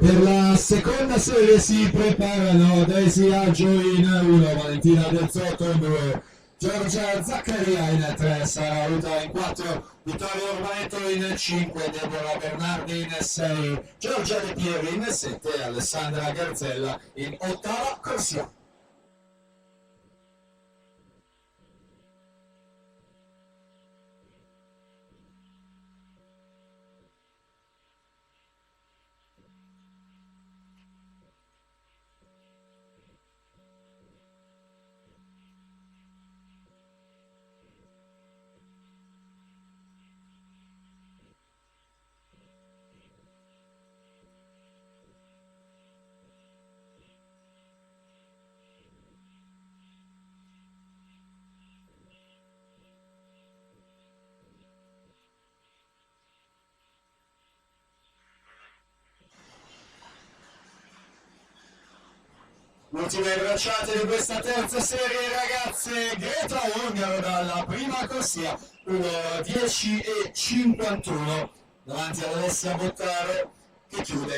Per la seconda serie si preparano Daisy Aggio in 1, Valentina Derzotto in 2, Giorgia Zaccaria in 3, Sara Uta in 4, Vittorio Ormanetto in 5, Deborah Bernardi in 6, Giorgia De Pieri in 7 e Alessandra Garzella in 8ª corsia. Ultime bracciate di questa terza serie, ragazze. Greta Ungaro dalla prima corsia, 1:10:51 davanti ad Alessia Bottaro che chiude